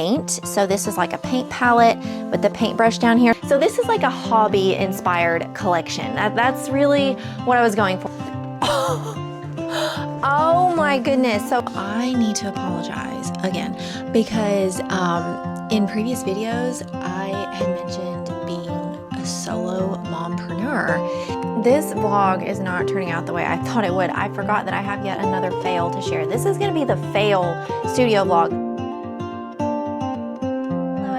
paint. So this is like a paint palette with the paintbrush down here. So this is like a hobby inspired collection. That's really what I was going for. Oh my goodness. So I need to apologize again because in previous videos I had mentioned being a solo mompreneur. This vlog is not turning out the way I thought it would. I forgot that I have yet another fail to share. This is going to be the fail studio vlog.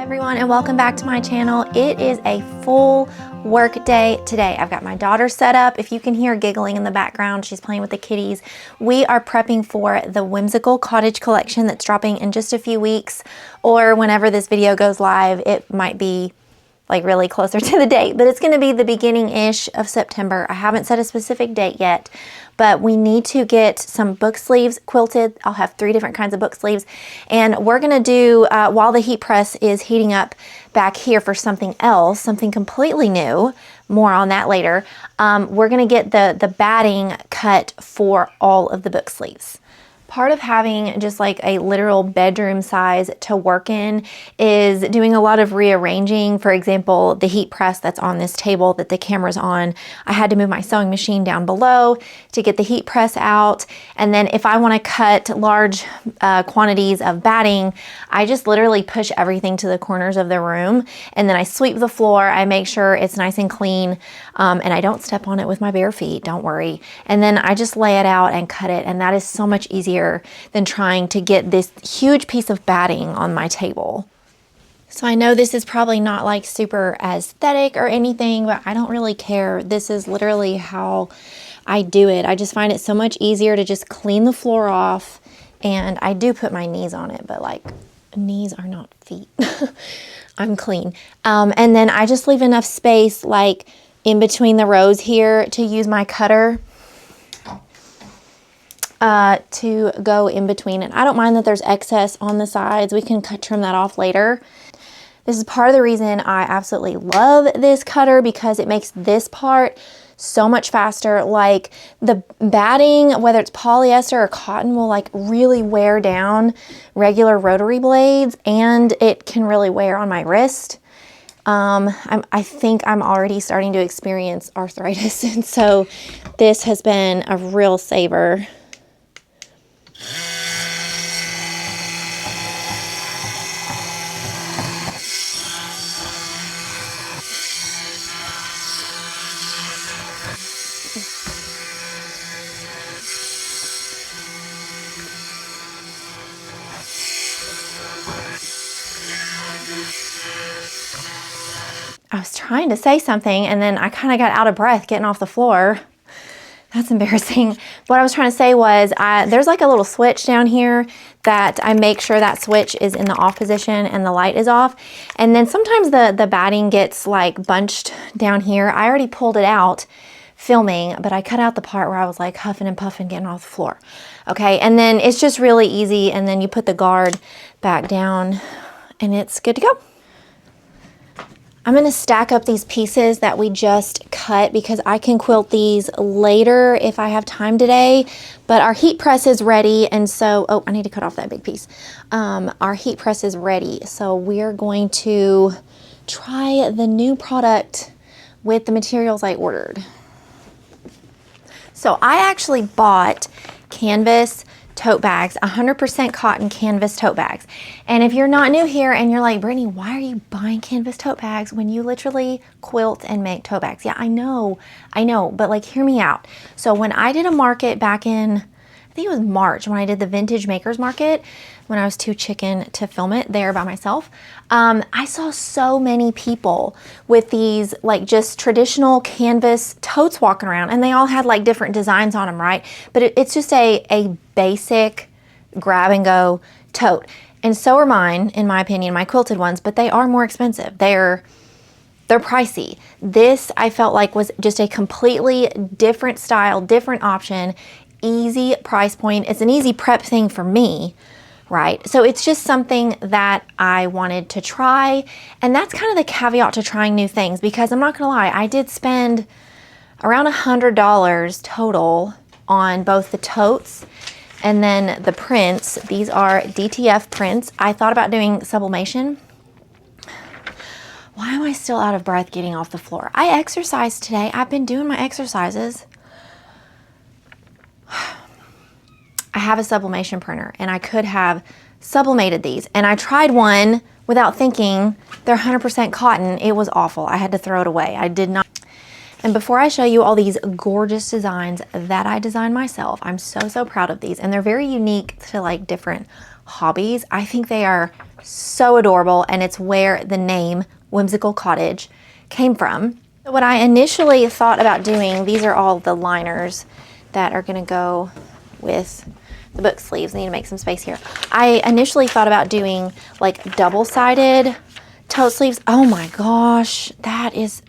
Everyone, and welcome back to my channel. It is a full work day today. I've got my daughter set up. If you can hear giggling in the background, she's playing with the kitties. We are prepping for the whimsical cottage collection that's dropping in just a few weeks, or whenever this video goes live. It might be like really closer to the date, but it's going to be the beginning-ish of September. I haven't set a specific date yet, but we need to get some book sleeves quilted. I'll have 3 different kinds of book sleeves, and we're going to do, while the heat press is heating up back here for something else, something completely new, more on that later, we're going to get the batting cut for all of the book sleeves. Part of having just like a literal bedroom size to work in is doing a lot of rearranging. For example, the heat press that's on this table that the camera's on, I had to move my sewing machine down below to get the heat press out. And then if I want to cut large quantities of batting, I just literally push everything to the corners of the room, and then I sweep the floor. I make sure it's nice and clean, and I don't step on it with my bare feet, don't worry. And then I just lay it out and cut it, and that is so much easier than trying to get this huge piece of batting on my table. So I know this is probably not like super aesthetic or anything, but I don't really care. This is literally how I do it. I just find it so much easier to just clean the floor off, and I do put my knees on it, but like knees are not feet. I'm clean. And then I just leave enough space like in between the rows here to use my cutter to go in between. And I don't mind that there's excess on the sides. We can trim that off later. This is part of the reason I absolutely love this cutter, because it makes this part so much faster. Like the batting, whether it's polyester or cotton, will like really wear down regular rotary blades, and it can really wear on my wrist. I think I'm already starting to experience arthritis, and so this has been a real saver. I was trying to say something and then I kind of got out of breath getting off the floor. That's embarrassing. What I was trying to say was there's like a little switch down here that I make sure that switch is in the off position and the light is off. And then sometimes the batting gets like bunched down here. I already pulled it out filming, but I cut out the part where I was like huffing and puffing getting off the floor. Okay, and then it's just really easy, and then you put the guard back down and it's good to go. I'm going to stack up these pieces that we just cut because I can quilt these later if I have time today, but our heat press is ready, and so, oh, I need to cut off that big piece. Our heat press is ready, so we're going to try the new product with the materials I ordered. So I actually bought canvas tote bags, 100% cotton canvas tote bags. And if you're not new here and you're like, Brittany, why are you buying canvas tote bags when you literally quilt and make tote bags? Yeah, I know, but like, hear me out. So when I did a market back in, I think it was March, when I did the vintage makers market, when I was too chicken to film it there by myself, I saw so many people with these like just traditional canvas totes walking around, and they all had like different designs on them, right? But it's just a basic grab and go tote. And so are mine, in my opinion, my quilted ones, but they are more expensive. They're pricey. This I felt like was just a completely different style, different option, easy price point. It's an easy prep thing for me, right? So it's just something that I wanted to try. And that's kind of the caveat to trying new things, because I'm not gonna lie, I did spend around $100 total on both the totes And then the prints, these are DTF prints. I thought about doing sublimation. Why am I still out of breath getting off the floor? I exercised today. I've been doing my exercises. I have a sublimation printer and I could have sublimated these. And I tried one without thinking. They're 100% cotton. It was awful. I had to throw it away. I did not. And before I show you all these gorgeous designs that I designed myself, I'm so proud of these. And they're very unique to like different hobbies. I think they are so adorable, and it's where the name Whimsical Cottage came from. What I initially thought about doing, these are all the liners that are gonna go with the book sleeves. I need to make some space here. I initially thought about doing like double-sided tote sleeves. Oh my gosh, that is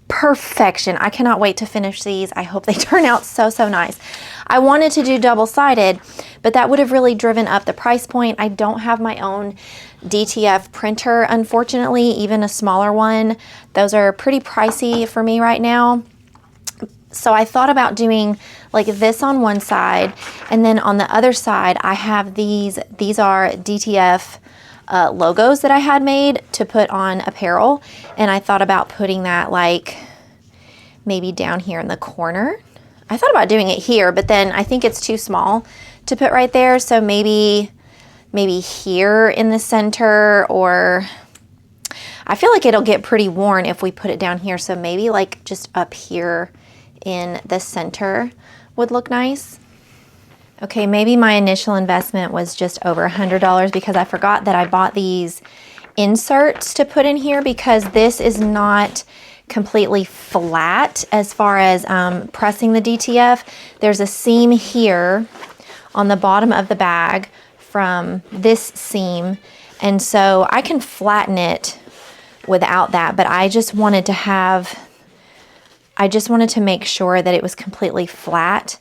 perfection. I cannot wait to finish these. I hope they turn out so nice. I wanted to do double-sided, but that would have really driven up the price point. I don't have my own DTF printer, unfortunately, even a smaller one. Those are pretty pricey for me right now. So I thought about doing like this on one side, and then on the other side, I have these are DTF logos that I had made to put on apparel. And I thought about putting that like maybe down here in the corner. I thought about doing it here, but then I think it's too small to put right there. So maybe here in the center, or I feel like it'll get pretty worn if we put it down here. So maybe like just up here in the center would look nice. Okay, maybe my initial investment was just over $100 because I forgot that I bought these inserts to put in here, because this is not completely flat as far as pressing the DTF. There's a seam here on the bottom of the bag from this seam, and so I can flatten it without that, but I just wanted to make sure that it was completely flat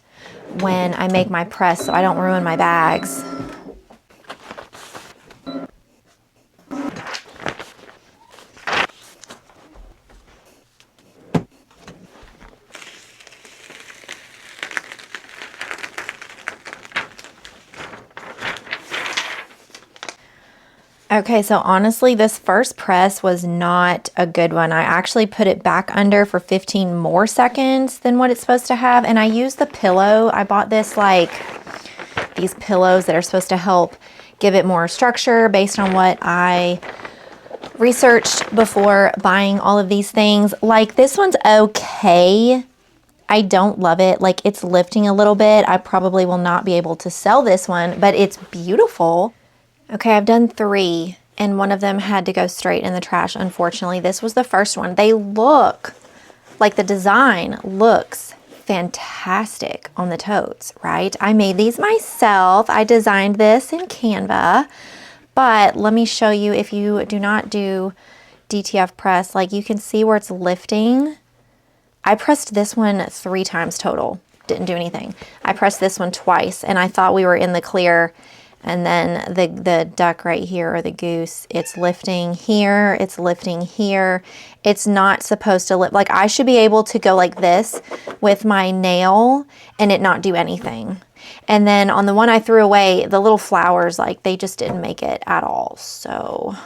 when I make my press so I don't ruin my bags. Okay, so honestly, this first press was not a good one. I actually put it back under for 15 more seconds than what it's supposed to have. And I used the pillow. I bought this, like, these pillows that are supposed to help give it more structure based on what I researched before buying all of these things. Like, this one's okay. I don't love it. Like, it's lifting a little bit. I probably will not be able to sell this one, but it's beautiful. Okay, I've done 3, and one of them had to go straight in the trash, unfortunately. This was the first one. They look like, the design looks fantastic on the totes, right? I made these myself. I designed this in Canva, but let me show you, if you do not do DTF press, like, you can see where it's lifting. I pressed this one 3 times total. Didn't do anything. I pressed this one twice, and I thought we were in the clear. And then the duck right here, or the goose, it's lifting here, it's lifting here. It's not supposed to lift. Like, I should be able to go like this with my nail and it not do anything. And then on the one I threw away, the little flowers, like, they just didn't make it at all. So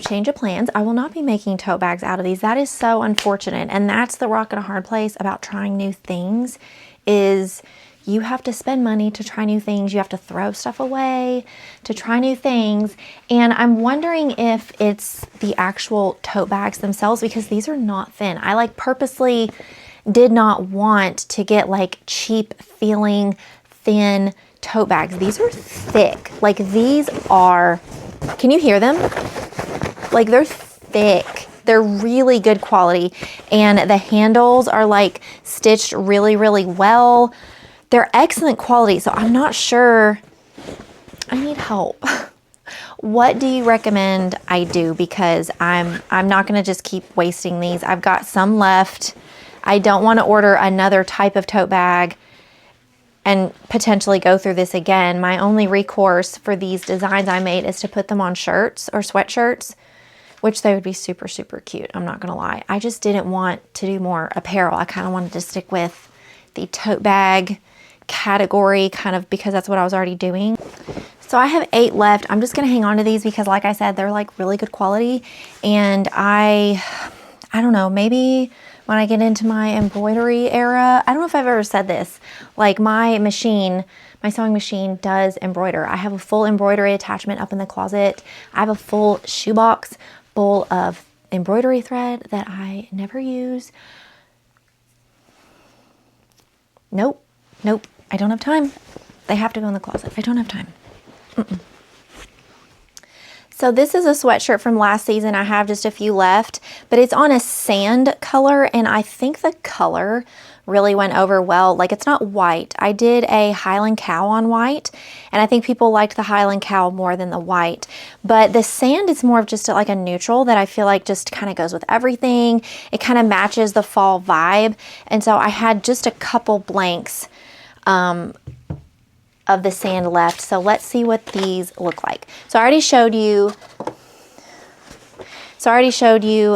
change of plans. I will not be making tote bags out of these. That is so unfortunate. And that's the rock and a hard place about trying new things, is you have to spend money to try new things. You have to throw stuff away to try new things. And I'm wondering if it's the actual tote bags themselves, because these are not thin. I like purposely did not want to get like cheap feeling thin tote bags. These are thick. Like, these are, can you hear them? Like, they're thick. They're really good quality. And the handles are like stitched really well. They're excellent quality, so I'm not sure. I need help. What do you recommend I do? Because I'm not gonna just keep wasting these. I've got some left. I don't want to order another type of tote bag and potentially go through this again. My only recourse for these designs I made is to put them on shirts or sweatshirts, which they would be super cute. I'm not gonna lie. I just didn't want to do more apparel. I kind of wanted to stick with the tote bag category kind of because that's what I was already doing. So I have 8 left. I'm just gonna hang on to these because like I said, they're like really good quality. And I don't know, maybe when I get into my embroidery era, I don't know if I've ever said this, like my sewing machine does embroider. I have a full embroidery attachment up in the closet. I have a full shoebox full of embroidery thread that I never use. Nope, I don't have time. They have to go in the closet. I don't have time. So this is a sweatshirt from last season. I have just a few left, but it's on a sand color, and I think the color really went over well. Like, it's not white. I did a Highland Cow on white, and I think people liked the Highland Cow more than the white. But the sand is more of just like a neutral that I feel like just kind of goes with everything. It kind of matches the fall vibe. And so I had just a couple blanks of the sand left. So let's see what these look like. So I already showed you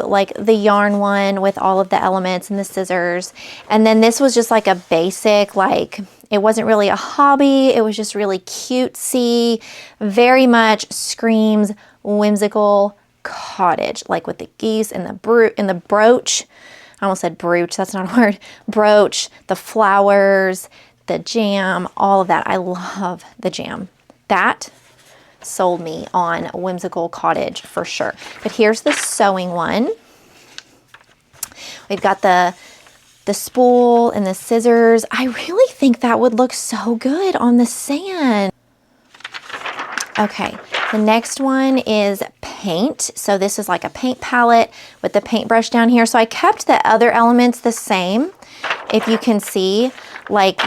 like the yarn one with all of the elements and the scissors. And then this was just like a basic, like it wasn't really a hobby. It was just really cutesy, very much screams whimsical cottage, like with the geese and the brooch. I almost said brooch, that's not a word. Brooch, the flowers, the jam, all of that. I love the jam. That sold me on whimsical cottage for sure. But here's the sewing one. We've got the spool and the scissors. I really think that would look so good on the sand. Okay, the next one is paint. So this is like a paint palette with the paintbrush down here. So I kept the other elements the same. If you can see, like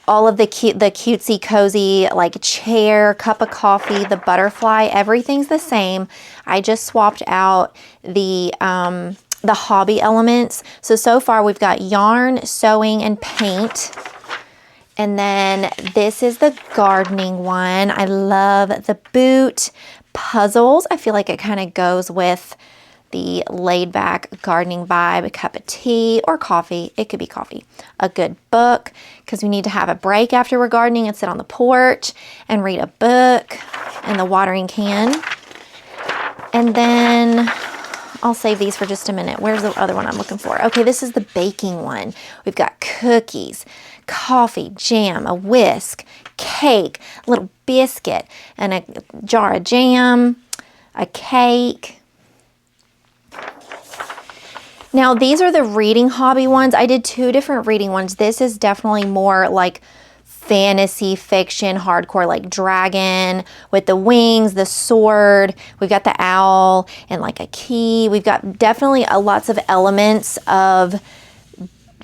all of the cutesy cozy, like chair, cup of coffee, the butterfly, everything's the same. I just swapped out the hobby elements. So far we've got yarn, sewing, and paint. And then this is the gardening one. I love the boot puzzles. I feel like it kind of goes with the laid back gardening vibe. A cup of tea or coffee. It could be coffee. A good book, because we need to have a break after we're gardening and sit on the porch and read a book, and the watering can. And then I'll save these for just a minute. Where's the other one I'm looking for? Okay, this is the baking one. We've got cookies, coffee, jam, a whisk, cake, a little biscuit, and a jar of jam, a cake. Now these are the reading hobby ones. I did 2 different reading ones. This is definitely more like fantasy fiction, hardcore, like dragon with the wings, the sword. We've got the owl and like a key. We've got definitely lots of elements of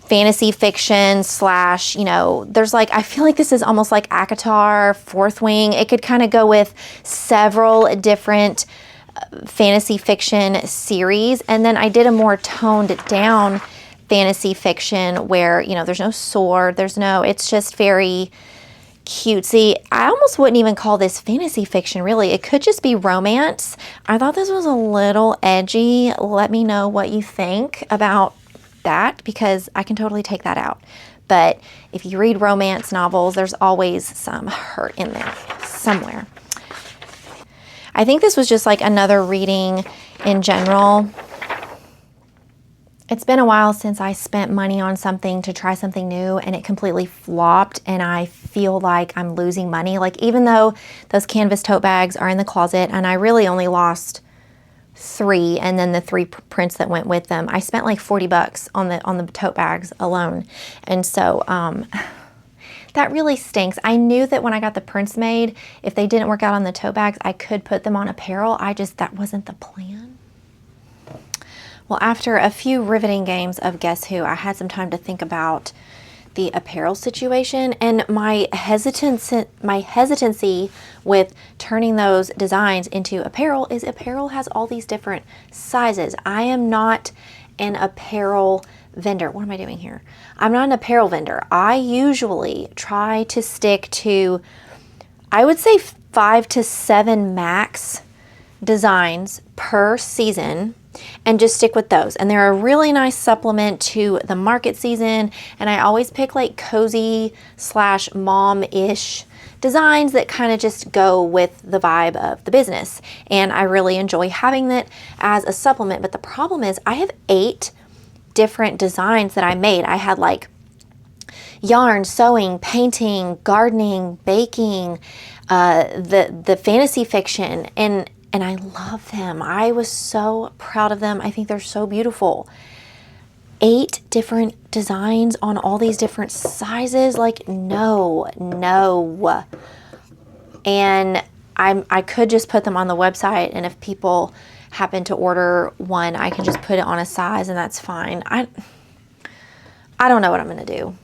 fantasy fiction slash, you know, there's like, I feel like this is almost like ACOTAR, Fourth Wing. It could kind of go with several different fantasy fiction series. And then I did a more toned down fantasy fiction where, you know, there's no sword, it's just very cutesy. I almost wouldn't even call this fantasy fiction, really. It could just be romance. I thought this was a little edgy. Let me know what you think about that, because I can totally take that out. But if you read romance novels, there's always some hurt in there somewhere. I think this was just like another reading in general. It's been a while since I spent money on something to try something new and it completely flopped, and I feel like I'm losing money. Like, even though those canvas tote bags are in the closet and I really only lost 3 and then the 3 prints that went with them, I spent like $40 on the tote bags alone. And so that really stinks. I knew that when I got the prints made, if they didn't work out on the tote bags, I could put them on apparel. That wasn't the plan. Well, after a few riveting games of Guess Who, I had some time to think about the apparel situation, and my hesitancy with turning those designs into apparel is apparel has all these different sizes. I am not an apparel vendor. What am I doing here? I'm not an apparel vendor. I usually try to stick to, I would say 5 to 7 max designs per season. and just stick with those. And they're a really nice supplement to the market season. And I always pick like cozy / mom-ish designs that kind of just go with the vibe of the business. And I really enjoy having that as a supplement. But the problem is I have 8 different designs that I made. I had like yarn, sewing, painting, gardening, baking, the fantasy fiction, and I love them. I was so proud of them. I think they're so beautiful. 8 different designs on all these different sizes, like no. And I could just put them on the website, and if people happen to order one, I can just put it on a size and that's fine. I don't know what I'm gonna do.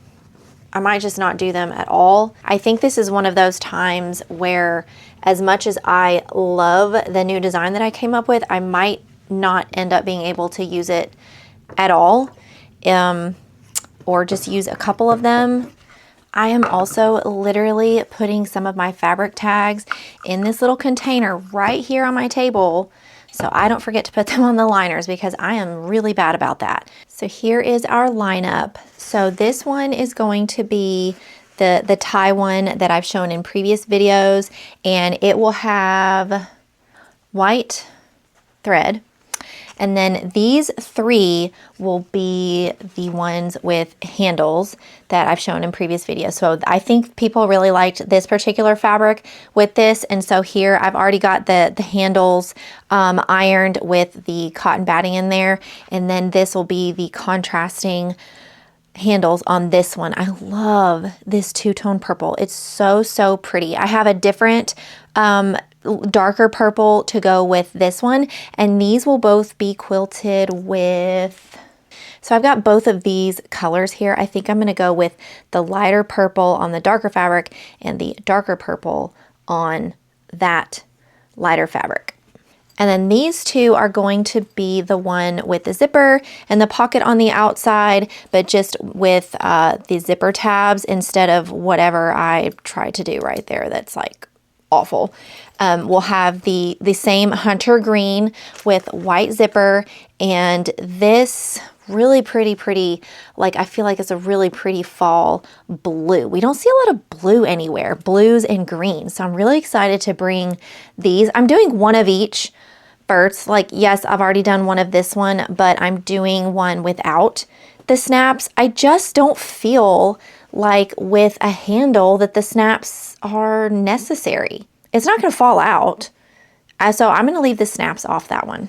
I might just not do them at all. I think this is one of those times where, as much as I love the new design that I came up with, I might not end up being able to use it at all, or just use a couple of them. I am also literally putting some of my fabric tags in this little container right here on my table, so I don't forget to put them on the liners, because I am really bad about that. So here is our lineup. So this one is going to be the tie one that I've shown in previous videos, and it will have white thread. And then these 3 will be the ones with handles that I've shown in previous videos. So I think people really liked this particular fabric with this. And so here I've already got the handles ironed with the cotton batting in there. And then this will be the contrasting handles on this one. I love this two-tone purple. It's so pretty. I have a different darker purple to go with this one, and these will both be quilted with, so I've got both of these colors here. I think I'm going to go with the lighter purple on the darker fabric and the darker purple on that lighter fabric. And then these 2 are going to be the one with the zipper and the pocket on the outside, but just with the zipper tabs instead of whatever I tried to do right there. That's like awful. We'll have the same hunter green with white zipper, and this really pretty, like I feel like it's a really pretty fall blue. We don't see a lot of blue anywhere, blues and greens. So I'm really excited to bring these. I'm doing one of each first. Like, yes, I've already done one of this one, but I'm doing one without the snaps. I just don't feel like with a handle that the snaps are necessary. It's not going to fall out. So I'm going to leave the snaps off that one.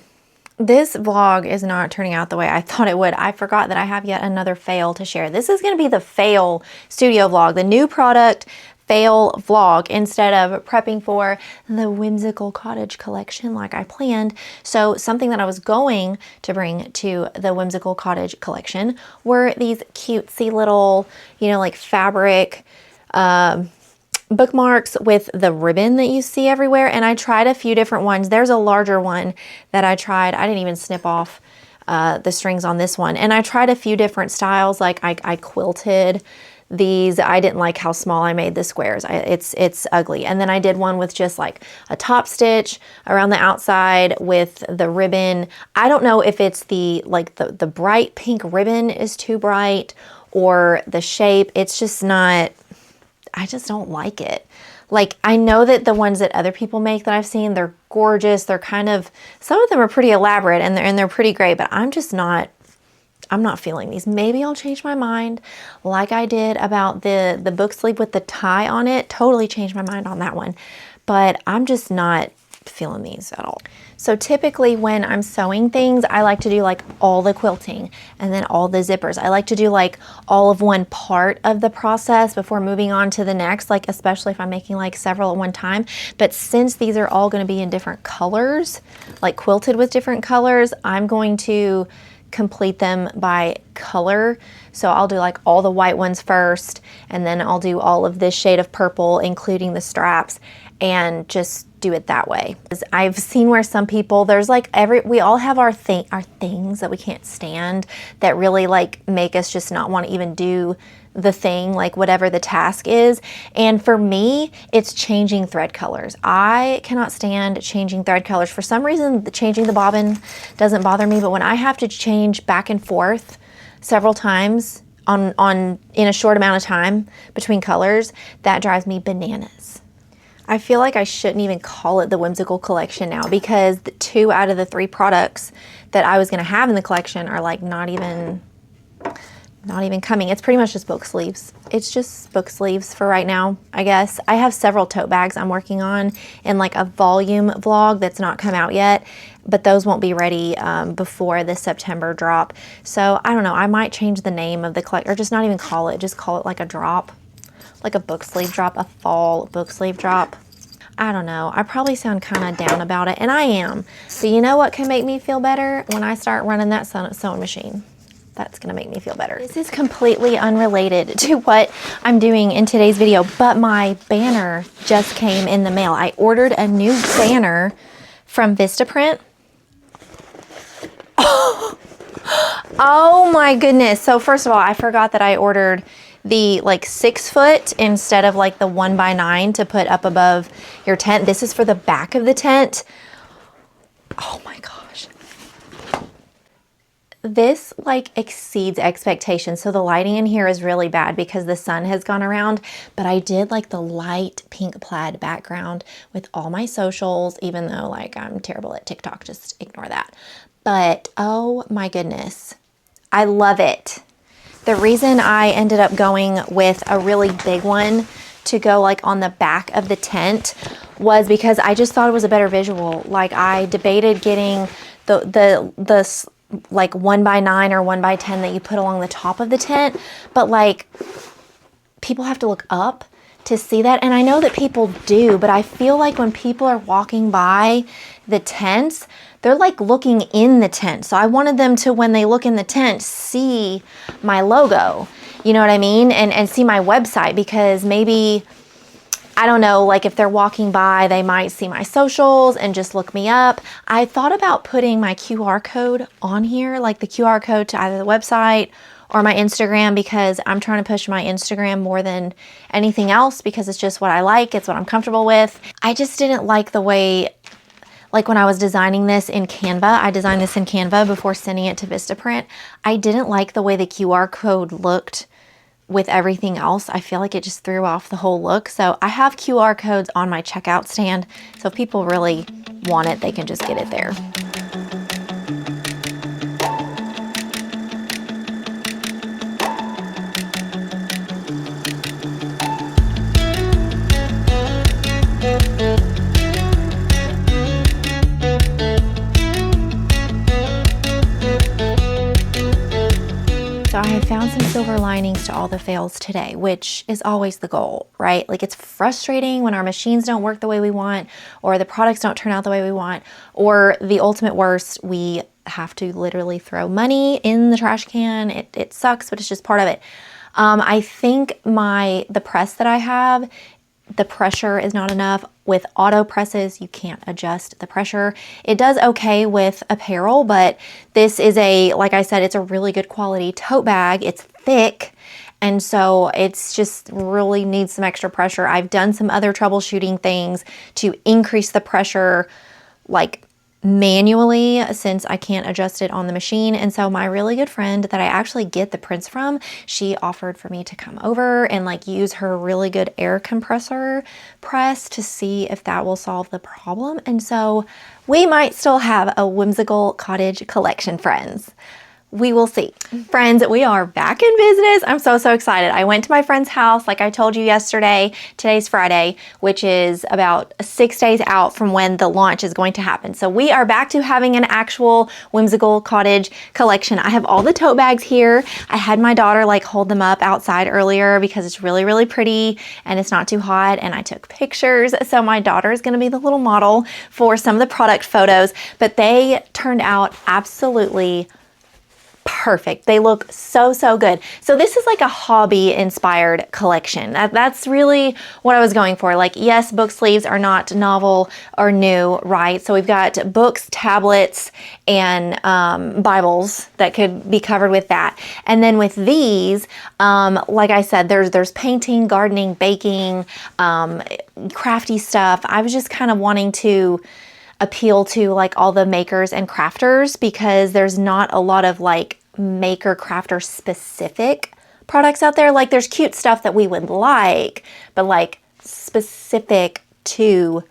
This vlog is not turning out the way I thought it would. I forgot that I have yet another fail to share. This is going to be the fail studio vlog, the new product fail vlog, instead of prepping for the whimsical cottage collection like I planned. So something that I was going to bring to the whimsical cottage collection were these cutesy little, like fabric bookmarks with the ribbon that you see everywhere. And I tried a few different ones. There's a larger one that I tried. I didn't even snip off the strings on this one. And I tried a few different styles. Like I quilted these. I didn't like how small I made the squares. It's ugly. And then I did one with just like a top stitch around the outside with the ribbon. I don't know if it's the bright pink ribbon is too bright, or the shape. It's just not, I just don't like it. Like, I know that the ones that other people make that I've seen, they're gorgeous. They're kind of, some of them are pretty elaborate and they're pretty great, but I'm not feeling these. Maybe I'll change my mind like I did about the book sleeve with the tie on it. Totally changed my mind on that one, but I'm just not feeling these at all. So typically when I'm sewing things, I like to do like all the quilting and then all the zippers. I like to do like all of one part of the process before moving on to the next, like especially if I'm making like several at one time. But since these are all going to be in different colors, like quilted with different colors, I'm going to complete them by color. So I'll do like all the white ones first, and then I'll do all of this shade of purple, including the straps, and just do it that way. I've seen where some people, there's like we all have our things that we can't stand that really like make us just not want to even do the thing, like whatever the task is. And for me, it's changing thread colors. I cannot stand changing thread colors. For some reason, changing the bobbin doesn't bother me, but when I have to change back and forth several times in a short amount of time between colors, that drives me bananas. I feel like I shouldn't even call it the Whimsical Collection now, because the 2 out of the 3 products that I was gonna have in the collection are like not even coming. It's pretty much just book sleeves. It's just book sleeves for right now, I guess. I have several tote bags I'm working on in like a volume vlog that's not come out yet, but those won't be ready before the September drop. So I don't know, I might change the name of the collection, or just not even call it, just call it like a drop. Like a book sleeve drop, a fall book sleeve drop. I don't know. I probably sound kind of down about it, and I am. So you know what can make me feel better? When I start running that sewing machine. That's gonna make me feel better. This is completely unrelated to what I'm doing in today's video, but my banner just came in the mail. I ordered a new banner from Vistaprint. Oh my goodness. So first of all, I forgot that I ordered the like 6 foot instead of like the 1x9 to put up above your tent. This is for the back of the tent. Oh my gosh. This like exceeds expectations. So the lighting in here is really bad because the sun has gone around, but I did like the light pink plaid background with all my socials, even though like I'm terrible at TikTok, just ignore that. But oh my goodness, I love it. The reason I ended up going with a really big one to go like on the back of the tent was because I just thought it was a better visual. Like I debated getting the like 1x9 or 1x10 that you put along the top of the tent, but like people have to look up to see that. And I know that people do, but I feel like when people are walking by the tents, they're like looking in the tent. So I wanted them to, when they look in the tent, see my logo, you know what I mean? And see my website, because maybe, I don't know, like if they're walking by, they might see my socials and just look me up. I thought about putting my QR code on here, like the QR code to either the website or my Instagram, because I'm trying to push my Instagram more than anything else because it's just what I like. It's what I'm comfortable with. I just didn't like the way, like when I was designing this in Canva, I designed this in Canva before sending it to Vistaprint. I didn't like the way the QR code looked with everything else. I feel like it just threw off the whole look. So I have QR codes on my checkout stand. So if people really want it, they can just get it there. I have found some silver linings to all the fails today, which is always the goal, right? Like it's frustrating when our machines don't work the way we want, or the products don't turn out the way we want, or the ultimate worst, we have to literally throw money in the trash can. It sucks, but it's just part of it. I think the press that I have, the pressure is not enough. With auto presses, you can't adjust the pressure. It does okay with apparel, but this is like I said, it's a really good quality tote bag. It's thick, and so it's just really needs some extra pressure. I've done some other troubleshooting things to increase the pressure, like manually, since I can't adjust it on the machine. And so my really good friend that I actually get the prints from, she offered for me to come over and like use her really good air compressor press to see if that will solve the problem. And so we might still have a whimsical cottage collection, friends. We will see. Friends, we are back in business. I'm so excited. I went to my friend's house, like I told you yesterday. Today's Friday, which is about 6 days out from when the launch is going to happen. So we are back to having an actual whimsical cottage collection. I have all the tote bags here. I had my daughter like hold them up outside earlier because it's really pretty and it's not too hot, and I took pictures. So my daughter is gonna be the little model for some of the product photos, but they turned out absolutely perfect. They look so, so good. So this is like a hobby inspired collection. That's really what I was going for. Like, yes, book sleeves are not novel or new, right? So we've got books, tablets, and Bibles that could be covered with that. And then with these, like I said, there's painting, gardening, baking, crafty stuff. I was just kind of wanting to appeal to like all the makers and crafters, because there's not a lot of like maker crafter specific products out there. Like, there's cute stuff that we would like, but like specific to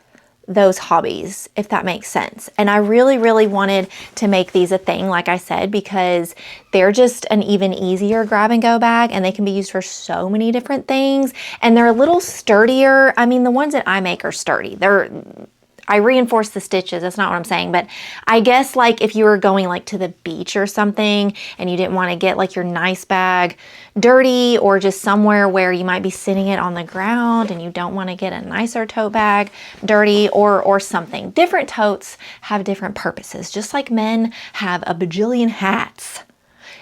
those hobbies, if that makes sense. And I really, really wanted to make these a thing, like I said, because they're just an even easier grab and go bag, and they can be used for so many different things. And they're a little sturdier. I mean, the ones that I make are sturdy. I reinforce the stitches, that's not what I'm saying, but I guess like if you were going like to the beach or something and you didn't want to get like your nice bag dirty, or just somewhere where you might be sitting it on the ground and you don't want to get a nicer tote bag dirty or something. Different totes have different purposes, just like men have a bajillion hats.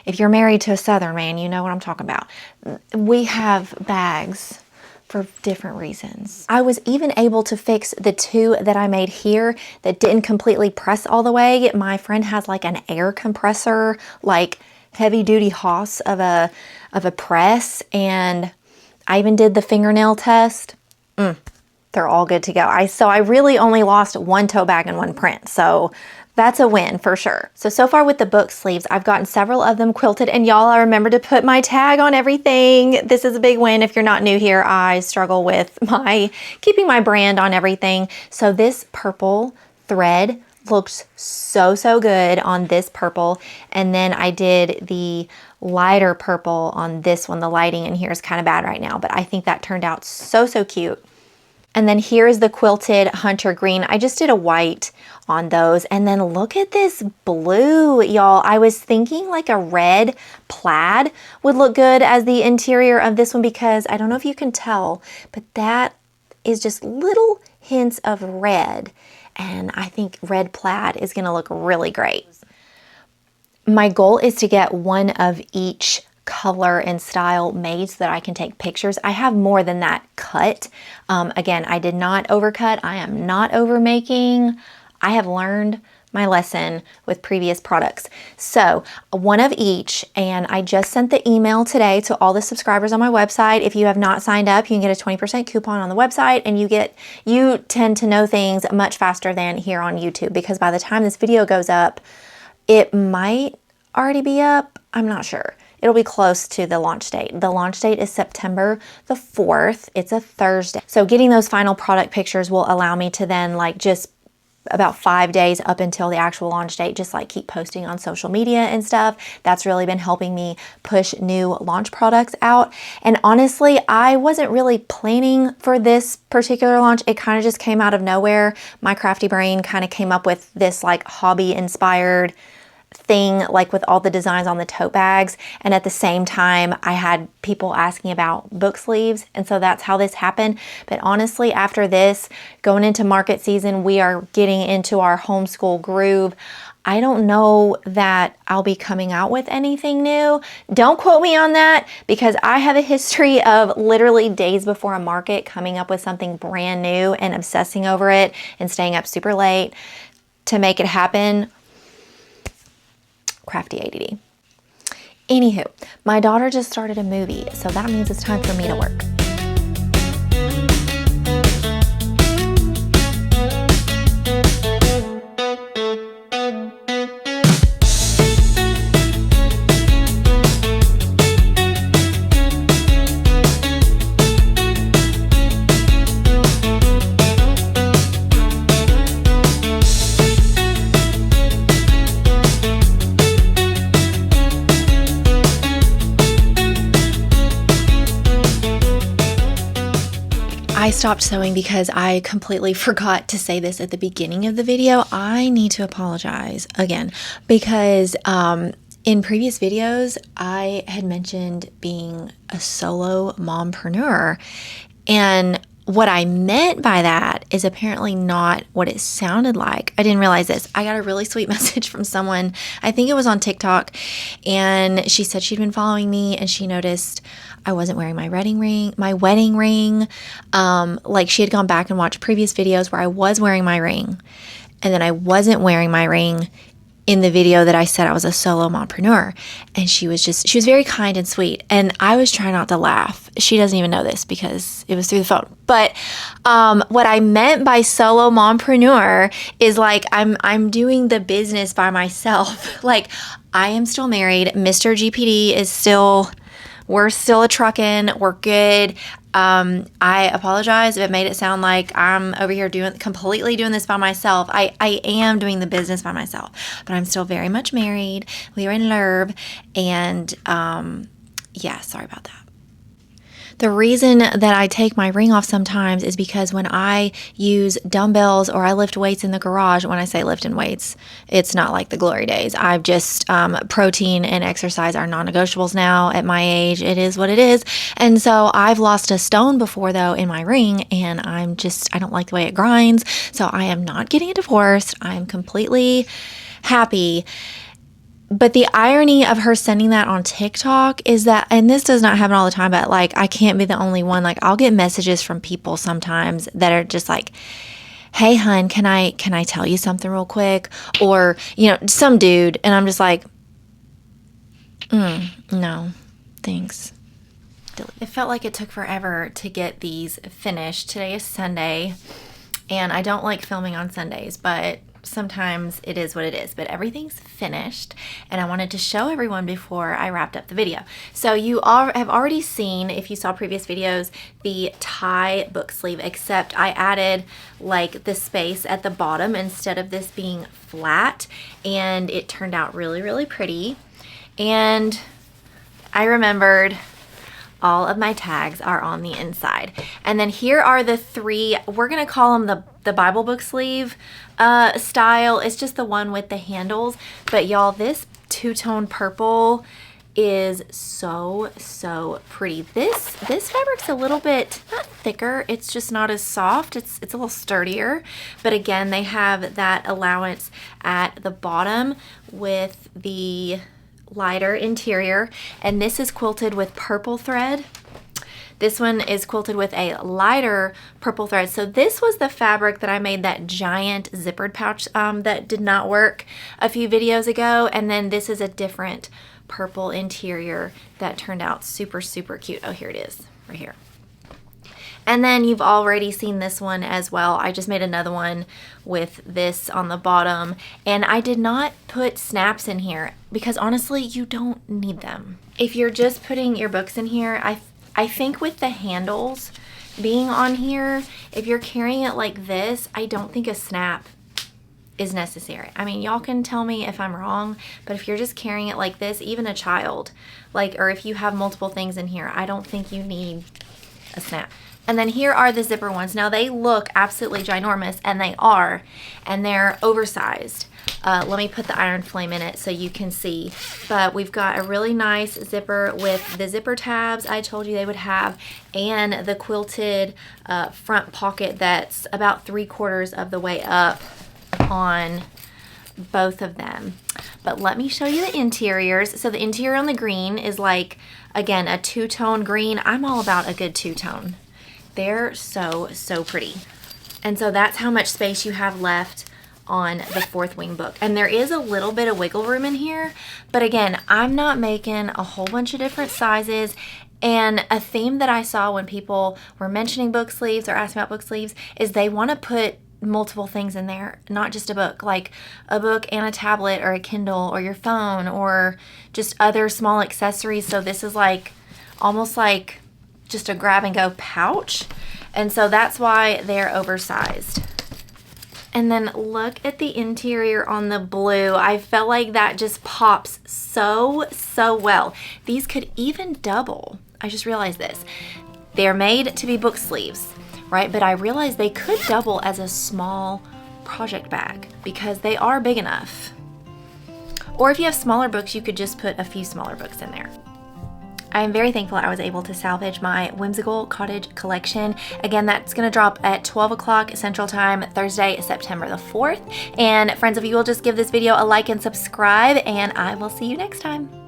If you're married to a Southern man, you know what I'm talking about. We have bags for different reasons. I was even able to fix the two that I made here that didn't completely press all the way. My friend has like an air compressor, like heavy duty hoss of a press, and I even did the fingernail test. They're all good to go. So I really only lost one tote bag and one print. So that's a win for sure. So far with the book sleeves, I've gotten several of them quilted, and y'all, I remember to put my tag on everything. This is a big win. If you're not new here, I struggle with keeping my brand on everything. So this purple thread looks so, so good on this purple. And then I did the lighter purple on this one. The lighting in here is kind of bad right now, but I think that turned out so, so cute. And then here is the quilted hunter green. I just did a white on those. And then look at this blue, y'all. I was thinking like a red plaid would look good as the interior of this one, because I don't know if you can tell, but that is just little hints of red. And I think red plaid is gonna look really great. My goal is to get one of each color and style made so that I can take pictures. I have more than that cut. Again, I did not overcut. I am not over making. I have learned my lesson with previous products. So one of each, and I just sent the email today to all the subscribers on my website. If you have not signed up, you can get a 20% coupon on the website, and you tend to know things much faster than here on YouTube, because by the time this video goes up, it might already be up. I'm not sure. It'll be close to the launch date. The launch date is September the 4th. It's a Thursday. So getting those final product pictures will allow me to then like just about 5 days up until the actual launch date, just like keep posting on social media and stuff. That's really been helping me push new launch products out. And honestly, I wasn't really planning for this particular launch. It kind of just came out of nowhere. My crafty brain kind of came up with this like hobby inspired thing, like with all the designs on the tote bags, and at the same time I had people asking about book sleeves, and so that's how this happened. But honestly, after this, going into market season, we are getting into our homeschool groove. I don't know that I'll be coming out with anything new. Don't quote me on that, because I have a history of literally days before a market coming up with something brand new and obsessing over it and staying up super late to make it happen. Crafty ADD. Anywho, my daughter just started a movie, so that means it's time for me to work. I stopped sewing because I completely forgot to say this at the beginning of the video. I need to apologize again, because in previous videos, I had mentioned being a solo mompreneur, and what I meant by that is apparently not what it sounded like. I didn't realize this. I got a really sweet message from someone, I think it was on TikTok, and she said she'd been following me and she noticed I wasn't wearing my wedding ring. Like she had gone back and watched previous videos where I was wearing my ring, and then I wasn't wearing my ring in the video that I said I was a solo mompreneur. And she was very kind and sweet. And I was trying not to laugh. She doesn't even know this because it was through the phone. But what I meant by solo mompreneur is like I'm doing the business by myself. Like I am still married. Mr. GPD is still, we're still a truckin'. We're good. I apologize if it made it sound like I'm over here completely doing this by myself. I am doing the business by myself, but I'm still very much married. We are in love, and yeah, sorry about that. The reason that I take my ring off sometimes is because when I use dumbbells or I lift weights in the garage, when I say lifting weights, it's not like the glory days. I've just, protein and exercise are non-negotiables now at my age. It is what it is. And so I've lost a stone before though in my ring, and I don't like the way it grinds. So I am not getting a divorce. I'm completely happy. But the irony of her sending that on TikTok is that, and this does not happen all the time, but like I can't be the only one. Like I'll get messages from people sometimes that are just like, hey hun, can I tell you something real quick? Or, you know, some dude. And I'm just like, no, thanks. It felt like it took forever to get these finished. Today is Sunday, and I don't like filming on Sundays, but sometimes it is what it is. But everything's finished, and I wanted to show everyone before I wrapped up the video. So you all have already seen, if you saw previous videos, the tie book sleeve, except I added like the space at the bottom instead of this being flat, and it turned out really, really pretty. And I remembered all of my tags are on the inside. And then here are the three, we're gonna call them the Bible book sleeve style. It's just the one with the handles. But y'all, this two-tone purple is so pretty. This fabric's a little bit, not thicker, it's just not as soft. It's a little sturdier. But again, they have that allowance at the bottom with the lighter interior, and this is quilted with purple thread. This one is quilted with a lighter purple thread. So this was the fabric that I made that giant zippered pouch that did not work a few videos ago, and then this is a different purple interior that turned out super cute. Oh, here it is right here. And then you've already seen this one as well. I just made another one with this on the bottom, and I did not put snaps in here because honestly, you don't need them. If you're just putting your books in here, I think with the handles being on here, if you're carrying it like this, I don't think a snap is necessary. I mean, y'all can tell me if I'm wrong, but if you're just carrying it like this, even a child, or if you have multiple things in here, I don't think you need a snap. And then here are the zipper ones. Now they look absolutely ginormous, and they are, and they're oversized. Let me put the iron flame in it so you can see. But we've got a really nice zipper with the zipper tabs I told you they would have, and the quilted front pocket that's about 3/4 of the way up on both of them. But let me show you the interiors. So the interior on the green is like, again, a two-tone green. I'm all about a good two-tone. They're so pretty. And so that's how much space you have left on the fourth wing book. And there is a little bit of wiggle room in here, but again, I'm not making a whole bunch of different sizes. And a theme that I saw when people were mentioning book sleeves or asking about book sleeves is they want to put multiple things in there, not just a book, like a book and a tablet or a Kindle or your phone or just other small accessories. So this is like almost like just a grab and go pouch, and so that's why they're oversized. And then look at the interior on the blue. I felt like that just pops so well. These could even double. I just realized this. They're made to be book sleeves, right? But I realized they could double as a small project bag because they are big enough. Or if you have smaller books, you could just put a few smaller books in there. I'm very thankful I was able to salvage my whimsical cottage collection. Again, that's going to drop at 12 o'clock Central Time, Thursday, September the 4th. And friends, if you will just give this video a like and subscribe, and I will see you next time.